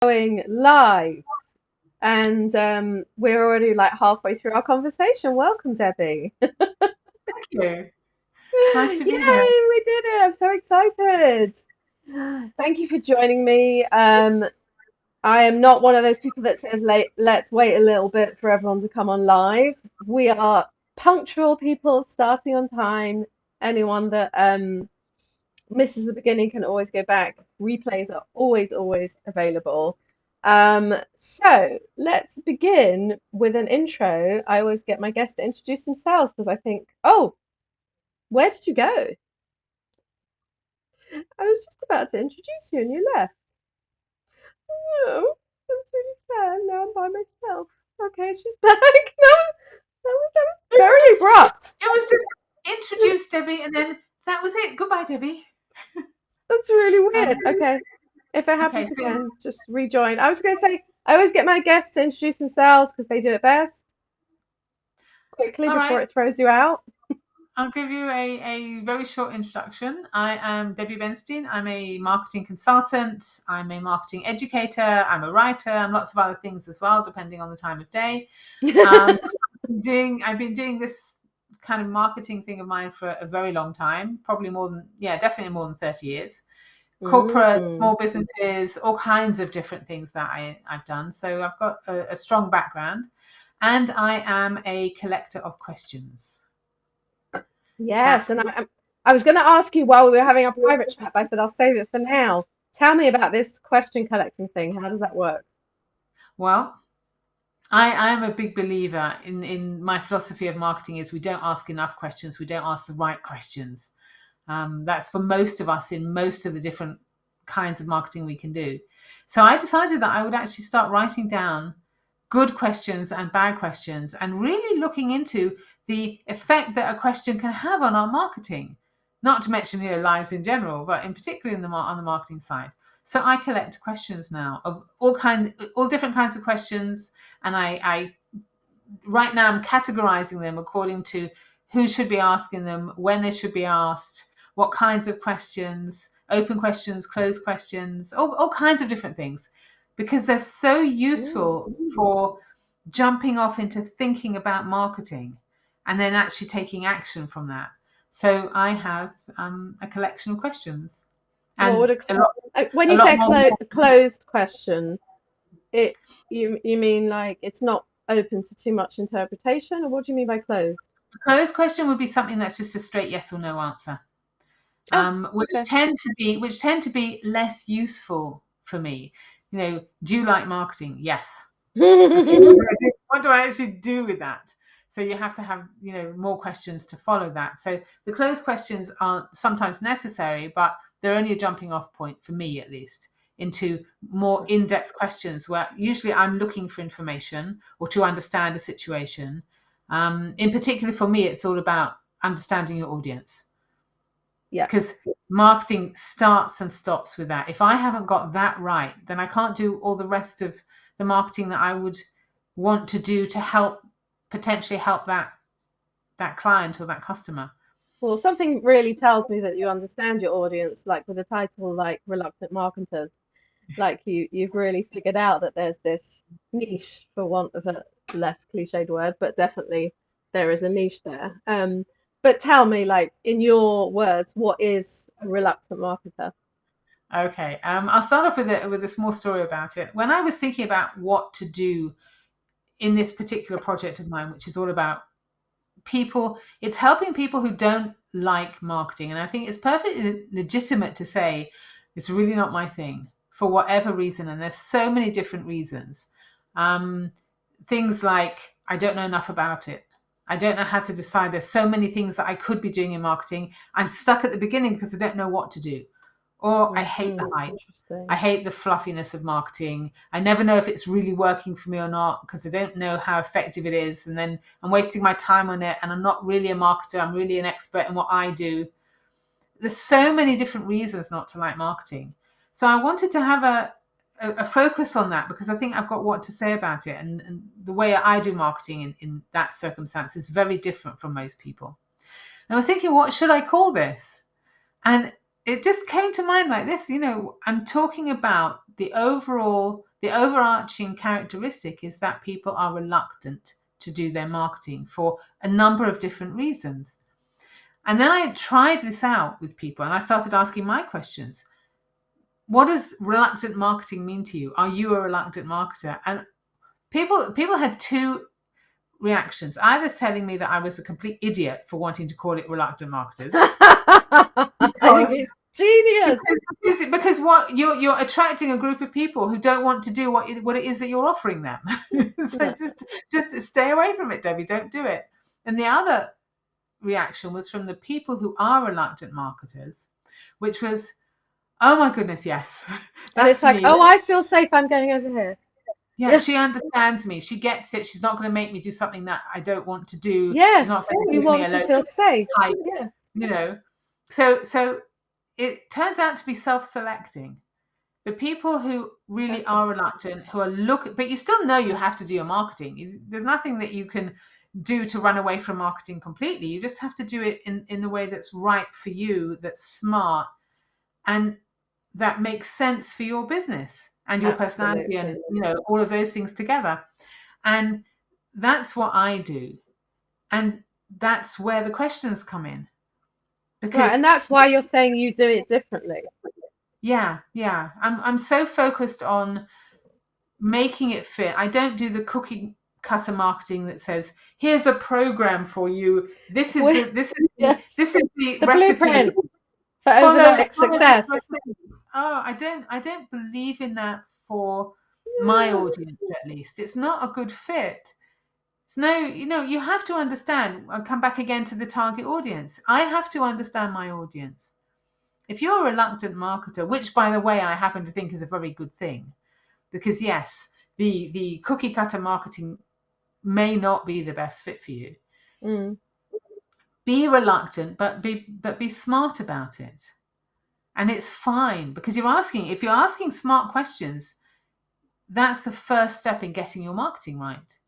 going live, and we're already like halfway through our conversation. Welcome, Debbie. Thank you. Nice Yay, to be here. we did it. I'm so excited. Thank you for joining me. I am not one of those people that says, let's wait a little bit for everyone to come on live. We are punctual people starting on time. Anyone that misses the beginning can always go back. Replays are always available. So let's begin with an intro. I always get my guests to introduce themselves because I think, oh, where did you go? I was just about to introduce you and you left. Oh, that's really sad. Now I'm by myself. Okay, she's back. That was It was very just, abrupt. it was just introduced Debbie, and then that was it. Goodbye, Debbie. That's really Um, weird. Okay, if it okay, happens so again, just rejoin. I was going to say, I always get my guests to introduce themselves because they do it best quickly all before right, it throws you out. I'll give you a very short introduction. I am Debbie Benstein. I'm a marketing consultant. I'm a marketing educator. I'm a writer. I'm lots of other things as well, depending on the time of day. Um, I've been doing this kind of marketing thing of mine for a very long time, probably more than, yeah, definitely more than 30 years. Corporate, Mm. small businesses, all kinds of different things that I've done. So I've got a strong background, and I am a collector of questions. Yes, and That's I was going to ask you while we were having our private chat, but I said I'll save it for now. Tell me about this question collecting thing. How does that work? well, I am a big believer in my philosophy of marketing is we don't ask enough questions, we don't ask the right questions. That's for most of us in most of the different kinds of marketing we can do. So I decided that I would actually start writing down good questions and bad questions and really looking into the effect that a question can have on our marketing. Not to mention, lives in general, but in particular on the marketing side. So I collect questions now of all different kinds of questions, and I right now I'm categorizing them according to who should be asking them, when they should be asked, what kinds of questions, open questions, closed questions, all kinds of different things, because they're so Mm. useful for jumping off into thinking about marketing and then actually taking action from that. So I have a collection of questions, What would and when a you lot say more. a closed question, it you mean like it's not open to too much interpretation, or what do you mean by closed? Closed question would be something that's just a straight yes or no answer. Oh, Which okay. tend to be less useful for me. Do you like marketing? Yes. Okay. What do I do? What do I actually do with that? So you have to have more questions to follow that. So the closed questions are sometimes necessary, but they're only a jumping off point for me, at least, into more in-depth questions where usually I'm looking for information or to understand a situation. In particular, for me, it's all about understanding your audience, Yeah. because marketing starts and stops with that. If I haven't got that right, then I can't do all the rest of the marketing that I would want to do to potentially help that client or that customer. Well, something really tells me that you understand your audience, like with a title like Reluctant Marketers. Like you've really figured out that there's this niche, for want of a less cliched word, but definitely there is a niche there. But tell me, like in your words, what is a reluctant marketer? Okay, I'll start off with a small story about it. When I was thinking about what to do in this particular project of mine, which is all about people, it's helping people who don't like marketing. And I think it's perfectly legitimate to say it's really not my thing for whatever reason. And there's so many different reasons. Um, Things like I don't know enough about it. I don't know how to decide. There's so many things that I could be doing in marketing. I'm stuck at the beginning because I don't know what to do. Or I hate the hype. I Interesting. hate the fluffiness of marketing. I never know if it's really working for me or not because I don't know how effective it is. And then I'm wasting my time on it. And I'm not really a marketer. I'm really an expert in what I do. There's so many different reasons not to like marketing. So I wanted to have a focus on that because I think I've got what to say about it. And the way I do marketing in that circumstance is very different from most people. And I was thinking, what should I call this? And it just came to mind like this, I'm talking about the overall the overarching characteristic is that people are reluctant to do their marketing for a number of different reasons. And then I tried this out with people and I started asking my questions. What does reluctant marketing mean to you? Are you a reluctant marketer? And people had two reactions, either telling me that I was a complete idiot for wanting to call it reluctant marketers. I think it's genius. Because what you're attracting a group of people who don't want to do what it is that you're offering them. So Yeah. just stay away from it, Debbie. Don't do it. And the other reaction was from the people who are reluctant marketers, which was, oh my goodness, yes. And it's like, me. oh, I feel safe. I'm going over here. Yeah, she understands me. She gets it. She's not going to make me do something that I don't want to do. Yes, She's not going to we give want me a to load feel of safe. hype, Yes. you know. So it turns out to be self-selecting. The people who really are reluctant, who are but you still know you have to do your marketing. There's nothing that you can do to run away from marketing completely. You just have to do it in the way that's right for you, that's smart, and that makes sense for your business and your personality, and all of those things together. And that's what I do. And that's where the questions come in. Because Right, and that's why you're saying you do it differently. yeah. I'm so focused on making it fit. I don't do the cookie cutter marketing that says, here's a program for you. This is Yes. the The recipe blueprint for follow overnight success. Oh, I don't believe in that for my audience, at least. It's not a good fit. It's you have to understand. I'll come back again to the target audience. I have to understand my audience. If you're a reluctant marketer, which by the way I happen to think is a very good thing, because yes, the cookie cutter marketing may not be the best fit for you. Mm. Be reluctant, but be smart about it. And it's fine, because if you're asking smart questions, that's the first step in getting your marketing right.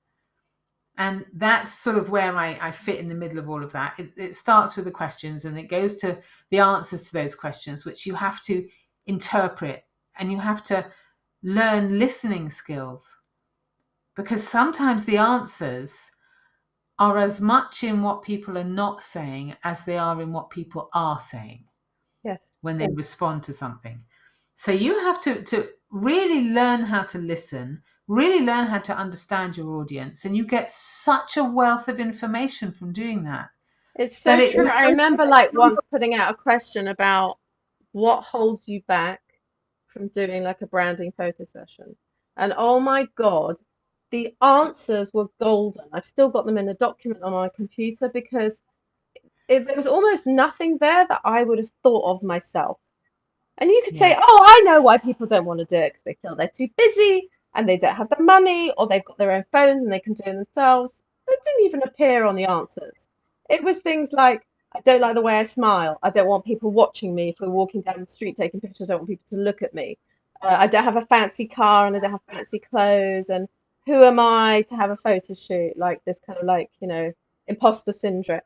And that's sort of where I fit in the middle of all of that. It starts with the questions and it goes to the answers to those questions, which you have to interpret, and you have to learn listening skills, because sometimes the answers are as much in what people are not saying as they are in what people are saying. Yes. When they respond to something. So you have to really learn how to listen, really learn how to understand your audience, and you get such a wealth of information from doing that. It's so true. I remember once putting out a question about what holds you back from doing like a branding photo session. And oh my God, the answers were golden. I've still got them in a document on my computer, because there was almost nothing there that I would have thought of myself. And you could say, oh, I know why people don't want to do it, because they feel they're too busy and they don't have the money, or they've got their own phones and they can do it themselves. It didn't even appear on the answers. It was things like, I don't like the way I smile. I don't want people watching me if we're walking down the street taking pictures. I don't want people to look at me. I don't have a fancy car and I don't have fancy clothes. And who am I to have a photo shoot? Like this kind of imposter syndrome.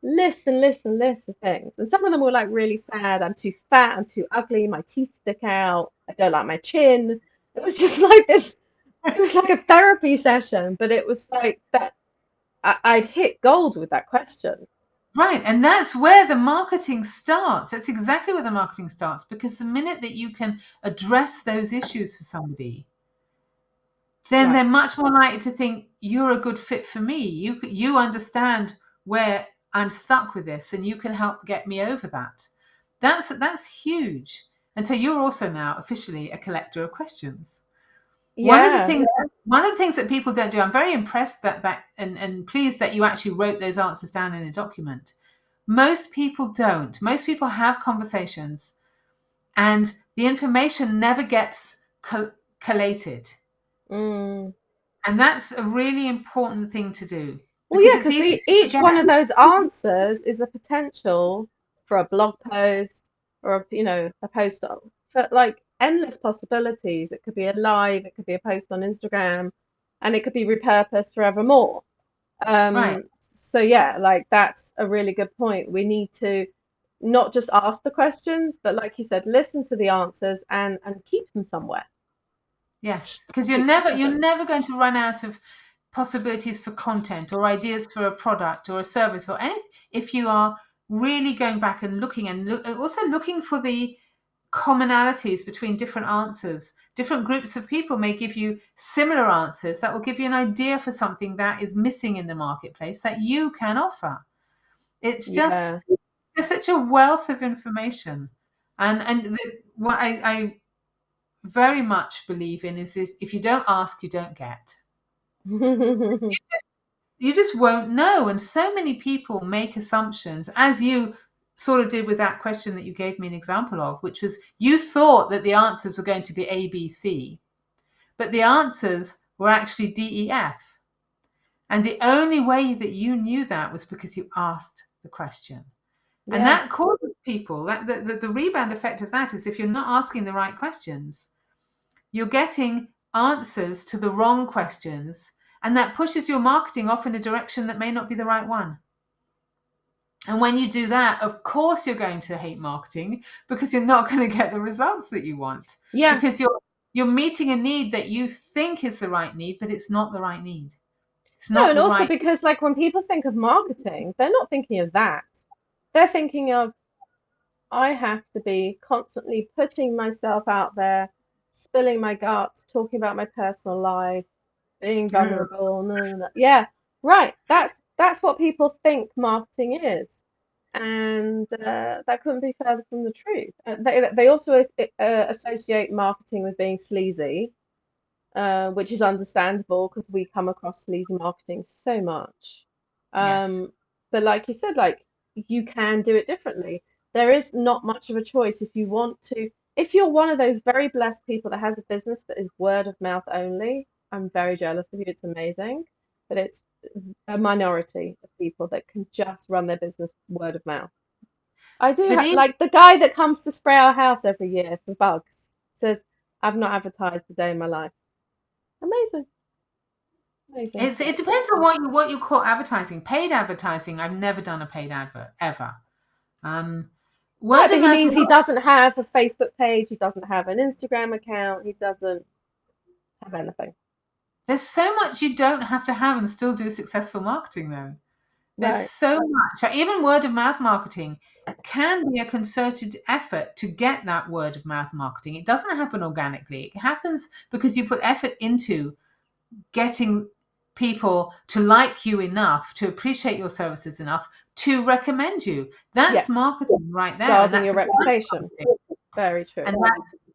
List and list and list of things. And some of them were like really sad. I'm too fat. I'm too ugly. My teeth stick out. I don't like my chin. It was just like this. It was like a therapy session, but it was like that. I'd hit gold with that question. Right. And that's where the marketing starts. That's exactly where the marketing starts, because the minute that you can address those issues for somebody, then they're much more likely to think you're a good fit for me. You understand where I'm stuck with this, and you can help get me over that. That's huge. And so you're also now officially a collector of questions. One of the things that people don't do, I'm very impressed that and pleased that you actually wrote those answers down in a document. Most people don't. Most people have conversations and the information never gets collated. Mm. And that's a really important thing to do. Well, yeah, because each one of those answers is the potential for a blog post or a post for like endless possibilities. It could be a live, it could be a post on Instagram, and it could be repurposed forevermore. Right. So yeah, like that's a really good point. We need to not just ask the questions, but like you said, listen to the answers and keep them somewhere. Yes, because you're never going to run out of possibilities for content or ideas for a product or a service or anything if you are really going back and looking and also looking for the commonalities between different answers. Different groups of people may give you similar answers that will give you an idea for something that is missing in the marketplace that you can offer. It's just Yeah. there's such a wealth of information, and what I very much believe in is if you don't ask, you don't get. You just won't know. And so many people make assumptions, as you sort of did with that question that you gave me an example of, which was you thought that the answers were going to be A, B, C, but the answers were actually D, E, F. And the only way that you knew that was because you asked the question. And Yeah. that causes people, that the rebound effect of that is if you're not asking the right questions, you're getting answers to the wrong questions, and that pushes your marketing off in a direction that may not be the right one. And when you do that, of course, you're going to hate marketing because you're not going to get the results that you want. Yeah. Because you're meeting a need that you think is the right need, but it's not the right need. It's No, not and the also right. because like when people think of marketing, they're not thinking of that. They're thinking of I have to be constantly putting myself out there, spilling my guts, talking about my personal life, being Ugh. vulnerable. No, no, no. Yeah, right. That's what people think marketing is, and that couldn't be further from the truth. They also associate marketing with being sleazy, which is understandable because we come across sleazy marketing so much. Yes. Um, but like you said, like you can do it differently. There is not much of a choice if you want to. If you're one of those very blessed people that has a business that is word of mouth only, I'm very jealous of you. It's amazing, but it's a minority of people that can just run their business word of mouth. I do But ha in like the guy that comes to spray our house every year for bugs says, I've not advertised a day in my life. Amazing. Amazing. it depends on what you call advertising. Paid advertising, I've never done a paid advert ever. Um, No, Word but of he mouth. means he doesn't have a Facebook page, he doesn't have an Instagram account, he doesn't have anything. There's so much you don't have to have and still do successful marketing, though. There's Right. so much. Like, even word of mouth marketing can be a concerted effort to get that word of mouth marketing. It doesn't happen organically. It happens because you put effort into getting people to like you enough, to appreciate your services enough, to recommend you. Yeah. That's marketing right there, and Guarding that's your a form of reputation. marketing. Very true.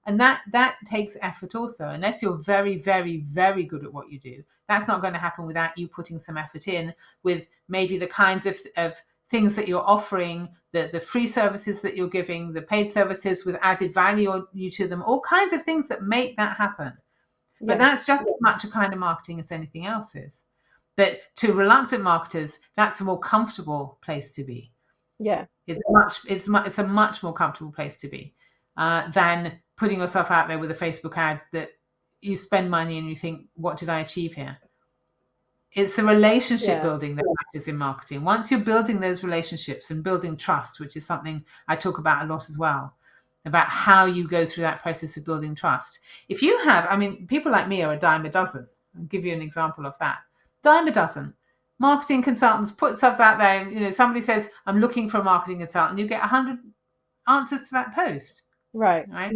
And that takes effort also. Unless you're very, very, very good at what you do, that's not going to happen without you putting some effort in with maybe the kinds of things that you're offering, the free services that you're giving, the paid services with added value you to them, all kinds of things that make that happen. But Yeah. that's just as much a kind of marketing as anything else is. But to reluctant marketers, that's a more comfortable place to be. Yeah. It's a much more comfortable place to be than putting yourself out there with a Facebook ad that you spend money and you think, what did I achieve here? It's the relationship Yeah. building that matters in marketing. Once you're building those relationships and building trust, which is something I talk about a lot as well, about how you go through that process of building trust. If you have, I mean, people like me are a dime a dozen. I'll give you an example of that. Dime a dozen. Marketing consultants put themselves out there. Somebody says, I'm looking for a marketing consultant. You get 100 answers to that post, Right. right?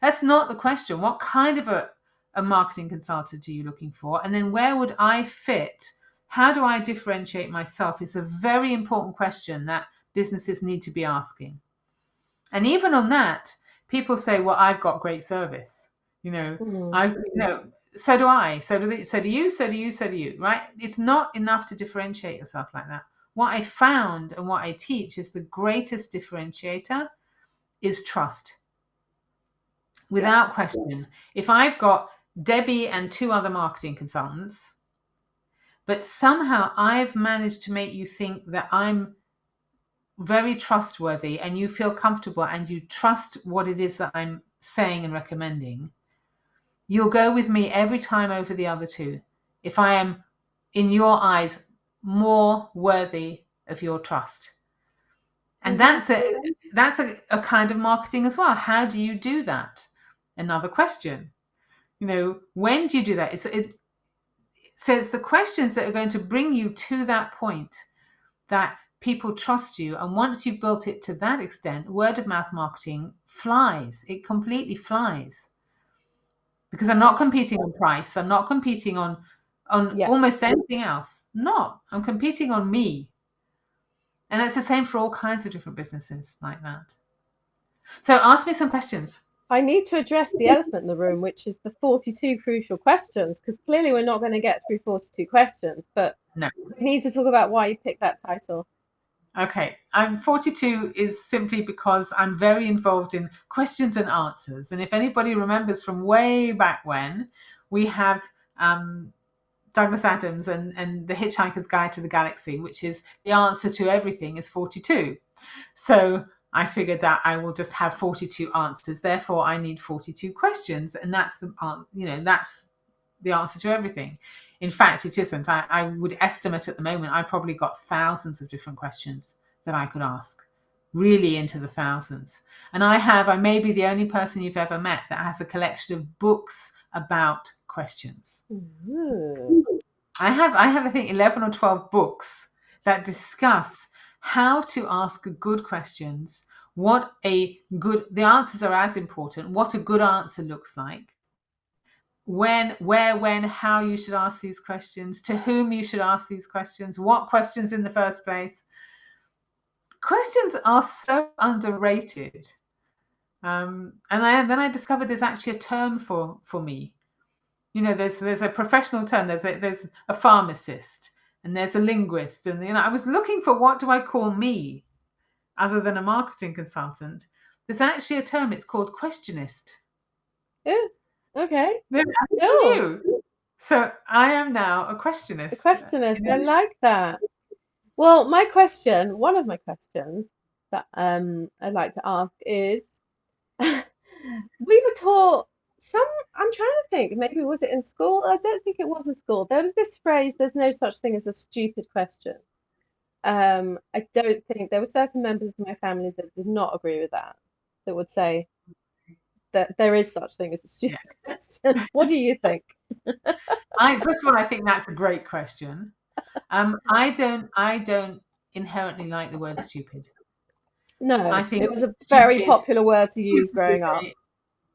That's not the question. What kind of a marketing consultant are you looking for? And then where would I fit? How do I differentiate myself? Is a very important question that businesses need to be asking. And even on that, people say, well, I've got great service. Mm. I, so do I. So do so do you, so do you, so do you, right? It's not enough to differentiate yourself like that. What I found and what I teach is the greatest differentiator is trust. Yeah. Without question. If I've got Debbie and two other marketing consultants, but somehow I've managed to make you think that I'm very trustworthy and you feel comfortable and you trust what it is that I'm saying and recommending, you'll go with me every time over the other two. If I am, in your eyes, more worthy of your trust. And Mm-hmm. that's a kind of marketing as well. How do you do that? Another question. When do you do that? So it's the questions that are going to bring you to that point that people trust you. And once you've built it to that extent, word of mouth marketing flies. It completely flies. Because I'm not competing on price. I'm not competing on Yeah. almost anything else. I'm competing on me. And it's the same for all kinds of different businesses like that. So ask me some questions. I need to address the elephant in the room, which is the 42 crucial questions, because clearly we're not going to get through 42 questions, but No. we need to talk about why you picked that title. Okay, I'm 42 is simply because I'm very involved in questions and answers. And if anybody remembers from way back when, we have Douglas Adams and The Hitchhiker's Guide to the Galaxy, which is the answer to everything is 42. So I figured that I will just have 42 answers. Therefore, I need 42 questions, and that's the answer to everything. In fact, it isn't. I would estimate at the moment I probably got thousands of different questions that I could ask, really into the thousands. And I may be the only person you've ever met that has a collection of books about questions. Ooh. I have, I think, 11 or 12 books that discuss how to ask good questions, the answers are as important, what a good answer looks like, when, where, when, how you should ask these questions, to whom you should ask these questions, what questions in the first place. Questions are so underrated. And then I discovered there's actually a term for me. There's a professional term. There's a pharmacist and there's a linguist. And I was looking for what do I call me other than a marketing consultant. There's actually a term. It's called questionist. Ooh, okay. Cool. So I am now a questionist. A questionist. I like that. Well, one of my questions that I'd like to ask is, we were taught I'm trying to think, maybe was it in school? I don't think it was in school. There was this phrase, there's no such thing as a stupid question. I don't think there were certain members of my family that did not agree with that, that would say that there is such thing as a stupid question. What do you think? First of all, I think that's a great question. I don't inherently like the word stupid. No, I think it was a very popular word to use growing up.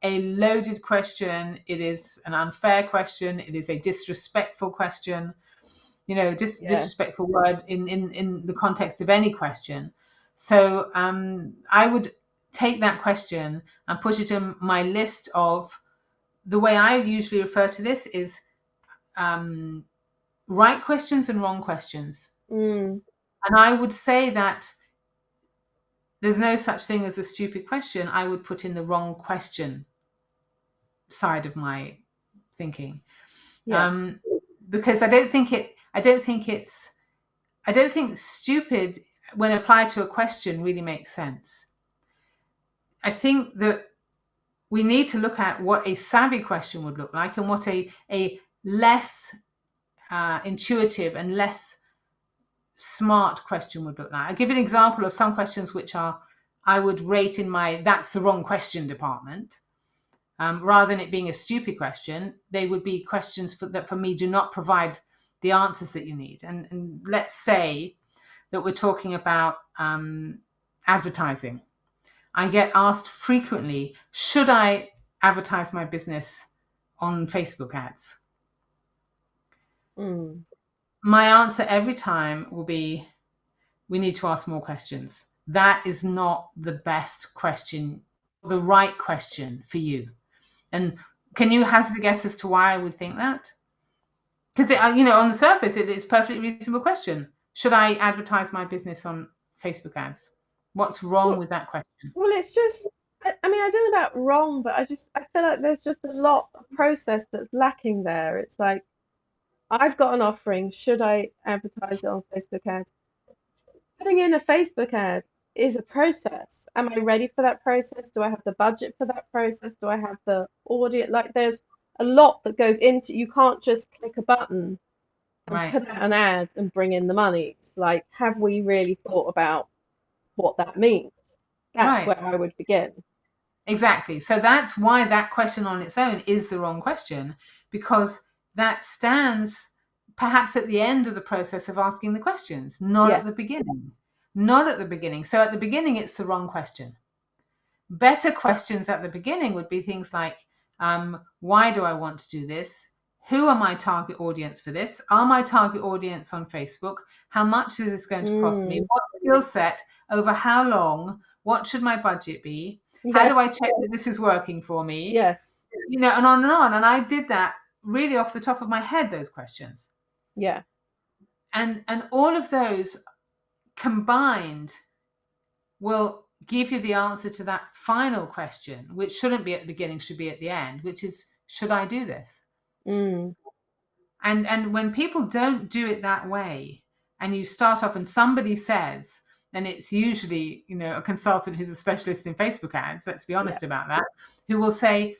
A loaded question. It is an unfair question. It is a disrespectful question. Disrespectful word in the context of any question. So I would take that question and put it in my list of, the way I usually refer to this is right questions and wrong questions. Mm. And I would say that there's no such thing as a stupid question. I would put in the wrong question side of my thinking. Yeah. Because I don't think stupid, when applied to a question, really makes sense. I think that we need to look at what a savvy question would look like and what a less intuitive and less smart question would look like. I'll give you an example of some questions which I would rate in my that's the wrong question department. Rather than it being a stupid question, they would be questions that for me do not provide the answers that you need. And let's say that we're talking about advertising. I get asked frequently, should I advertise my business on Facebook ads? Mm. My answer every time will be, we need to ask more questions. That is not the best question, the right question for you. And can you hazard a guess as to why I would think that? Because, on the surface, it's a perfectly reasonable question. Should I advertise my business on Facebook ads? What's wrong with that question? Well, it's just, I mean, I don't know about wrong, but I feel like there's just a lot of process that's lacking there. It's like, I've got an offering. Should I advertise it on Facebook ads? Putting in a Facebook ad is a process. Am I ready for that process? Do I have the budget for that process? Do I have the audience? Like, there's a lot that goes into, you can't just click a button and put out an ad and bring in the money. It's like, have we really thought about what that means? That's where I would begin. Exactly. So that's why that question on its own is the wrong question, because that stands perhaps at the end of the process of asking the questions, not at Yes. the beginning. Not at the beginning. So at the beginning, it's the wrong question. Better questions at the beginning would be things like, why do I want to do this? Who are my target audience for this? Are my target audience on Facebook? How much is this going to cost me? What skill set? Over how long? What should my budget be? How Yes. do I check that this is working for me? Yes. And on and on. And I did that really off the top of my head, those questions. Yeah. And all of those combined will give you the answer to that final question, which shouldn't be at the beginning, should be at the end, which is, should I do this? Mm. And when people don't do it that way, and you start off and somebody says, and it's usually, a consultant who's a specialist in Facebook ads, let's be honest about that, who will say,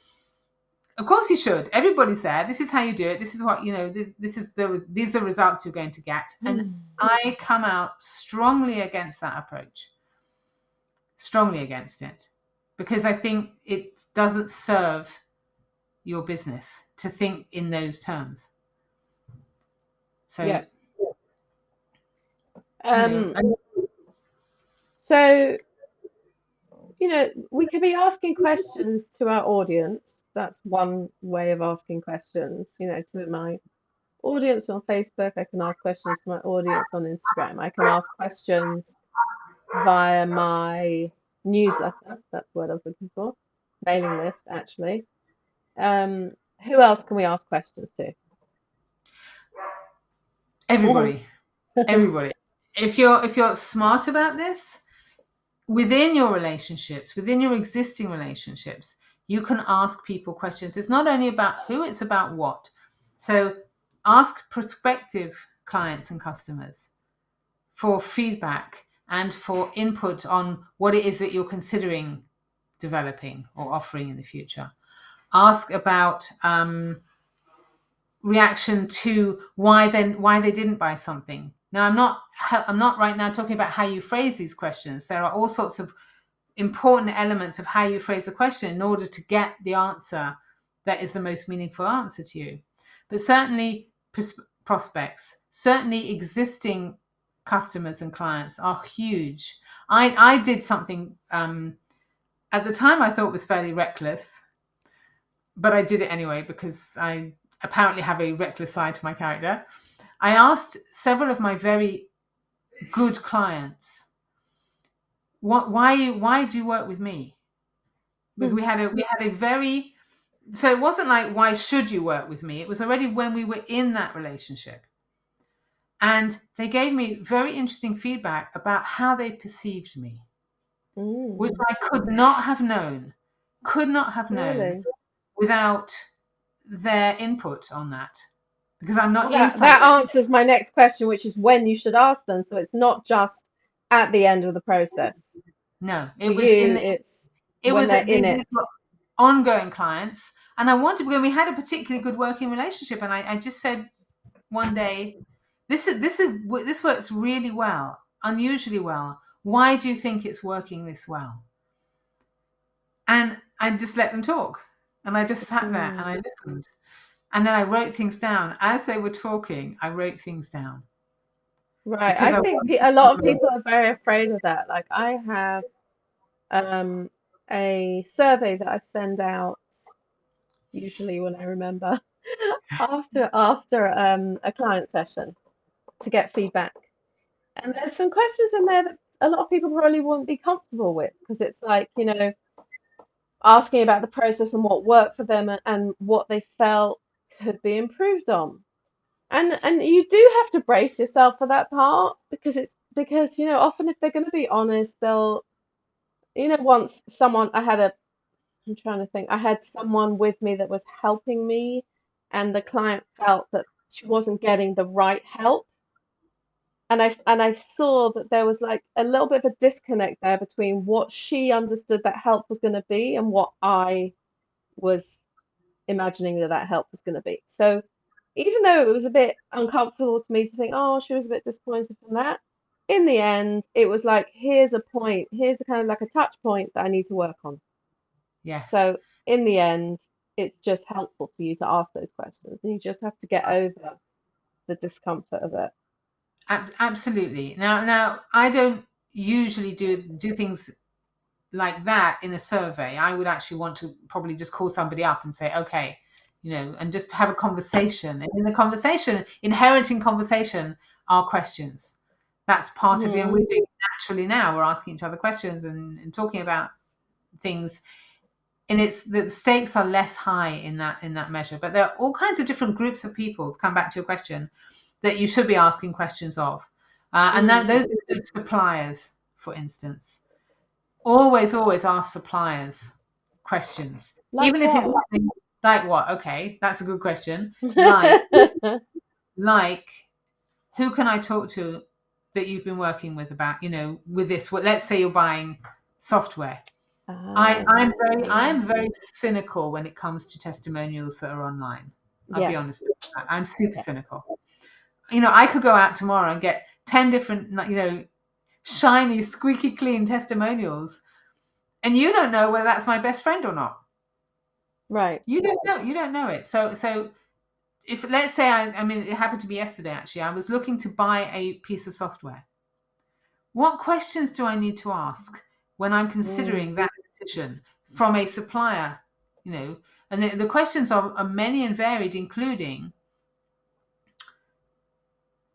of course you should. Everybody's there. This is how you do it. This is what, these are results you're going to get. And I come out strongly against that approach. Strongly against it. Because I think it doesn't serve your business to think in those terms. So, yeah. So, we could be asking questions to our audience. That's one way of asking questions, to my audience on Facebook. I can ask questions to my audience on Instagram. I can ask questions via my newsletter. That's the word I was looking for. Mailing list, actually. Who else can we ask questions to? Everybody. Everybody. If you're smart about this, within your relationships, within your existing relationships, you can ask people questions. It's not only about who, it's about what. So ask prospective clients and customers for feedback and for input on what it is that you're considering developing or offering in the future. Ask about reaction to why they didn't buy something. Now, I'm not right now talking about how you phrase these questions. There are all sorts of important elements of how you phrase a question in order to get the answer that is the most meaningful answer to you. But certainly prospects, certainly existing customers and clients are huge. I did something at the time I thought was fairly reckless, but I did it anyway because I apparently have a reckless side to my character. I asked several of my very good clients, why do you work with me? We had a very, so it wasn't like, why should you work with me? It was already when we were in that relationship. And they gave me very interesting feedback about how they perceived me, which I could not have known Really? without their input on that. Because I'm not inside. That answers my next question, which is when you should ask them. So it's not just at the end of the process. No, it was in it. Ongoing clients. And I wanted, when we had a particularly good working relationship, and I just said one day, this works really well, unusually well. Why do you think it's working this well? And I just let them talk. And I just sat there and I listened. And then I wrote things down. As they were talking, I wrote things down. Right. Because I think a lot of people are very afraid of that. Like I have a survey that I send out usually when I remember after a client session to get feedback. And there's some questions in there that a lot of people probably wouldn't be comfortable with because it's like, asking about the process and what worked for them and what they felt could be improved on. And you do have to brace yourself for that part because often if they're going to be honest, they'll once someone I'm trying to think, I had someone with me that was helping me and the client felt that she wasn't getting the right help. And I saw that there was like a little bit of a disconnect there between what she understood that help was going to be and what I was imagining that help was going to be. So even though it was a bit uncomfortable to me to think, oh, she was a bit disappointed from that, in the end, it was like, here's a point, here's a kind of like a touch point that I need to work on. Yes. So in the end, it's just helpful to you to ask those questions, and you just have to get over the discomfort of it. Absolutely. Now, I don't usually do things like that in a survey. I would actually want to probably just call somebody up and say, okay, and just have a conversation. And in the conversation, inherent in conversation are questions. That's part of, Hmm. we're doing it naturally now. We're asking each other questions and talking about things. And it's the stakes are less high in that measure. But there are all kinds of different groups of people, to come back to your question, that you should be asking questions of. And that Mm. those include suppliers, for instance. Always ask suppliers questions, Like even if it's what? something like what? Okay, that's a good question. Like, who can I talk to that you've been working with about, with this? Well, let's say you're buying software. Ah, I I'm see. very cynical when it comes to testimonials that are online. I'll Yeah, be honest with you. I'm super yeah. cynical. I could go out tomorrow and get 10 different, shiny, squeaky clean testimonials, and you don't know whether that's my best friend or not. Right. You don't know. You don't know it. So if, let's say, I mean, it happened to be yesterday, actually. I was looking to buy a piece of software. What questions do I need to ask when I'm Mm. considering that decision from a supplier? And the questions are many and varied, including,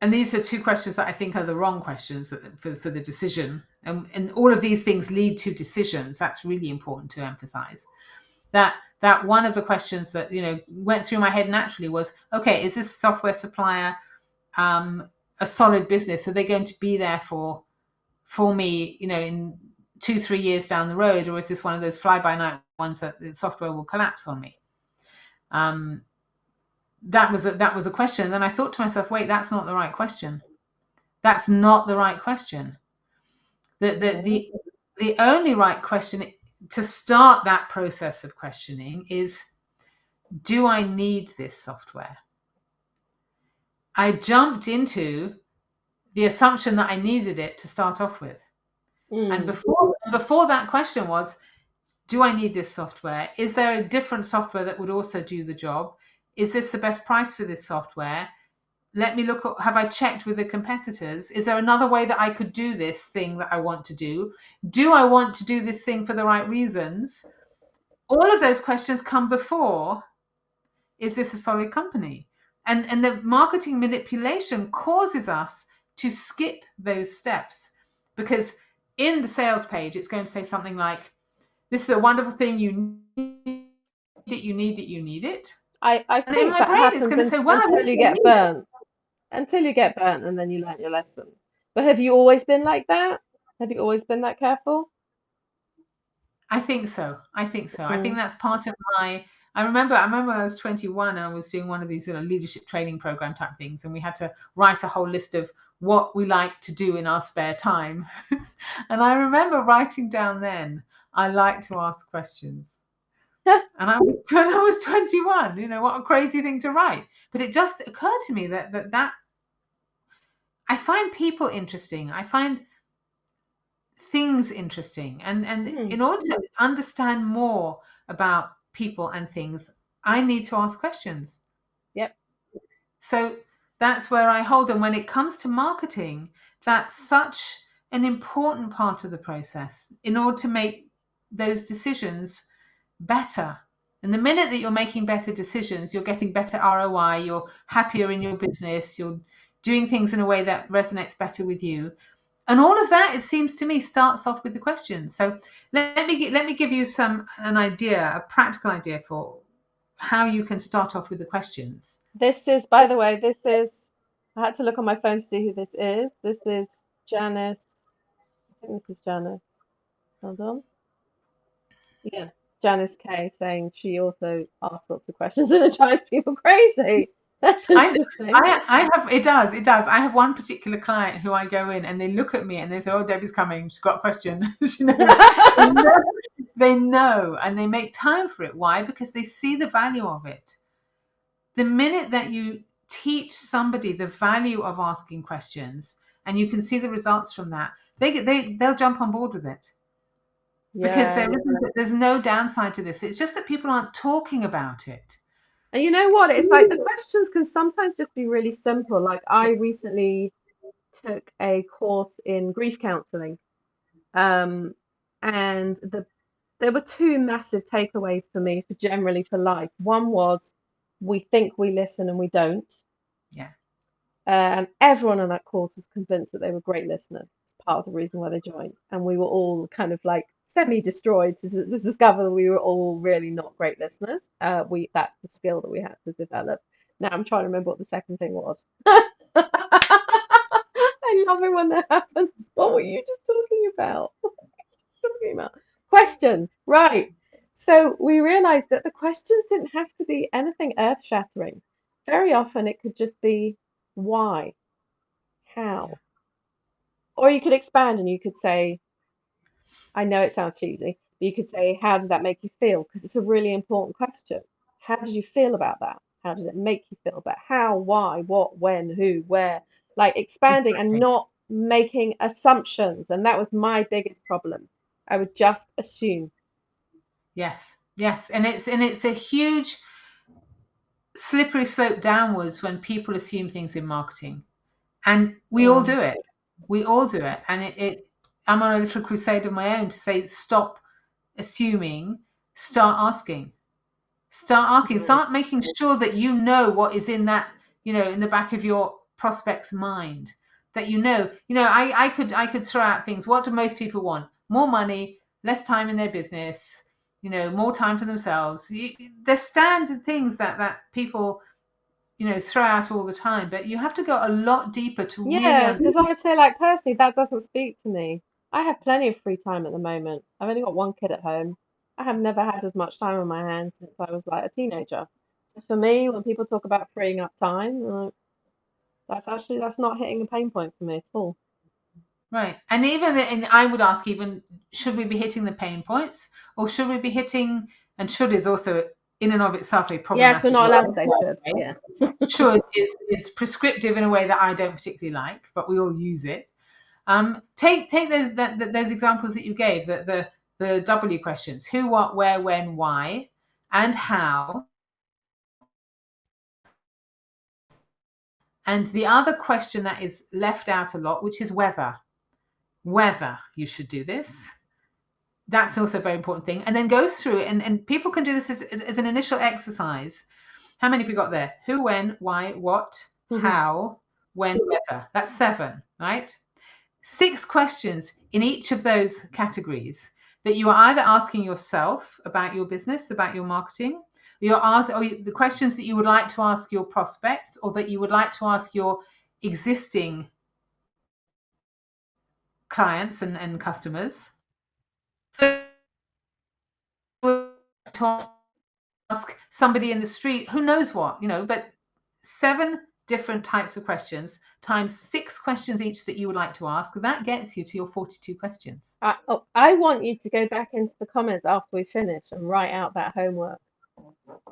and these are two questions that I think are the wrong questions for the decision. And all of these things lead to decisions. That's really important to emphasize. That one of the questions that went through my head naturally was, okay, is this software supplier a solid business? Are they going to be there for me, in 2-3 years down the road, or is this one of those fly by night ones that the software will collapse on me? That was a question. And then I thought to myself, wait, that's not the right question. That's not the right question. The only right question to start that process of questioning is, do I need this software? I jumped into the assumption that I needed it to start off with. And Mm. before that question was, do I need this software? Is there a different software that would also do the job? Is this the best price for this software? Let me look at, have I checked with the competitors? Is there another way that I could do this thing that I want to do? Do I want to do this thing for the right reasons? All of those questions come before, is this a solid company? And the marketing manipulation causes us to skip those steps, because in the sales page, it's going to say something like, this is a wonderful thing, you need it, you need it, you need it. I And in think my that brain, it's happens going to say, wow, until yes, you I get need it. burnt. Until you get burnt, and then you learn your lesson. But have you always been like that? Have you always been that careful? I think so. I think so. I think Mm. that's part of my. I remember when I was 21, I was doing one of these leadership training program type things, and we had to write a whole list of what we like to do in our spare time. And I remember writing down then, I like to ask questions. And when I was 21, what a crazy thing to write. But it just occurred to me that I find people interesting. I find things interesting, and Mm. in order to understand more about people and things, I need to ask questions. Yep. So that's where I hold them. When it comes to marketing, that's such an important part of the process in order to make those decisions better. And the minute that you're making better decisions, you're getting better ROI, you're happier in your business, you're doing things in a way that resonates better with you. And all of that, it seems to me, starts off with the questions. So let me give you an idea, a practical idea for how you can start off with the questions. This is, by the way, this is, I had to look on my phone to see who this is. This is Janice. I think this is Janice. Hold on. Yeah. Janice K saying she also asks lots of questions and it drives people crazy. That's I, interesting. I have, it does. I have one particular client who I go in and they look at me and they say, "Oh, Debbie's coming. She's got a question." She knows. They know, and they make time for it. Why? Because they see the value of it. The minute that you teach somebody the value of asking questions, and you can see the results from that, they'll jump on board with it. because Yeah. there's no downside to this. It's just that people aren't talking about it. And you know what? It's like the questions can sometimes just be really simple. Like I recently took a course in grief counseling, um, and there were two massive takeaways for me for generally for life. One was we think we listen and we don't. Yeah. And everyone on that course was convinced that they were great listeners. It's part of the reason why they joined. And we were all kind of like semi-destroyed to discover that we were all really not great listeners. That's the skill that we had to develop. Now I'm trying to remember what the second thing was. I love it when that happens. What were you just talking about? Talking about questions, right? So we realized that the questions didn't have to be anything earth-shattering. Very often it could just be why, Yeah. how, or you could expand and you could say, I know it sounds cheesy, but you could say, how did that make you feel? Because it's a really important question. How did you feel about that? How did it make you feel? But how, why, what, when, who, where? Like expanding and Exactly. not making assumptions. And that was my biggest problem. I would just assume. Yes. Yes. And it's a huge slippery slope downwards when people assume things in marketing. And we all Mm. do it. We all do it. And I'm on a little crusade of my own to say, stop assuming, start asking. Start asking, Mm. start making sure that you know what is in that, in the back of your prospect's mind. That I could throw out things. What do most people want? More money, less time in their business, more time for themselves. They're standard things that people, throw out all the time. But you have to go a lot deeper to really Yeah, understand. because I would say, like, personally, that doesn't speak to me. I have plenty of free time at the moment. I've only got one kid at home. I have never had as much time on my hands since I was like a teenager. So for me, when people talk about freeing up time, that's not hitting a pain point for me at all. Right. And I would ask, even, should we be hitting the pain points, or should we be hitting, and should is also in and of itself a Yes, we're problematic not word. allowed to say should. Right? Yeah. Should is prescriptive in a way that I don't particularly like, but we all use it. Take those examples that you gave, the W questions: who, what, where, when, why, and how. And the other question that is left out a lot, which is whether you should do this. That's also a very important thing. And then go through it, and people can do this as an initial exercise. How many have we got there? Who, when, why, what, how, when, whether. That's 7, right? 6 questions in each of those categories that you are either asking yourself about your business, about your marketing, the questions that you would like to ask your prospects, or that you would like to ask your existing clients and customers. To ask somebody in the street who knows what, but 7 different types of questions times 6 questions each that you would like to ask, that gets you to your 42 questions. I want you to go back into the comments after we finish and write out that homework.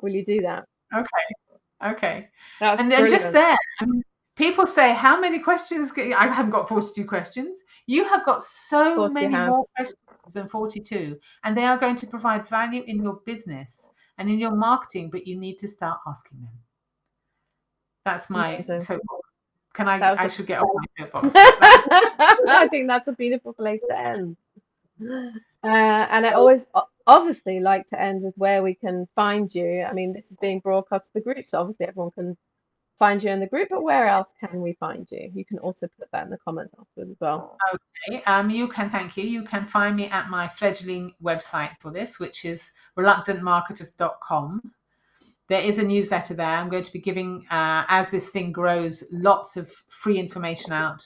Will you do that? Okay. That's And then just brilliant. there, people say, how many questions? I haven't got 42 questions. You have got Of so course you many have. more questions than 42, and they are going to provide value in your business and in your marketing, but you need to start asking them. That's my Amazing. soapbox. That was I a should get off my soapbox, but that's I think that's a beautiful place to end. And I always obviously like to end with where we can find you. I mean, this is being broadcast to the group, so obviously everyone can find you in the group, but where else can we find you? You can also put that in the comments afterwards as well. okay. Thank you. You can find me at my fledgling website for this, which is reluctantmarketers.com. There is a newsletter there. I'm going to be giving, as this thing grows, lots of free information out,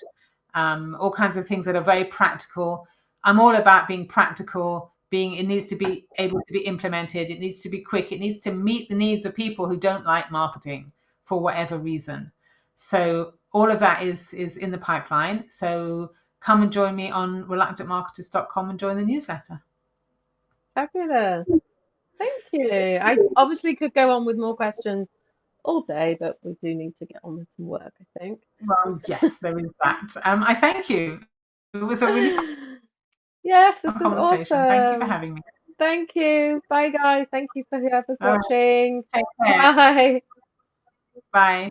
all kinds of things that are very practical. I'm all about being practical. It needs to be able to be implemented. It needs to be quick. It needs to meet the needs of people who don't like marketing for whatever reason. So all of that is in the pipeline. So come and join me on reluctantmarketers.com and join the newsletter. Fabulous. Thank you. I obviously could go on with more questions all day, but we do need to get on with some work, I think. Well, yes, there is that. I thank you. It was a really fun. Yes, this was conversation. Thank you for awesome. having me. Thank you. Bye, guys. Thank you for whoever's All right. watching. Take care. Bye. Bye.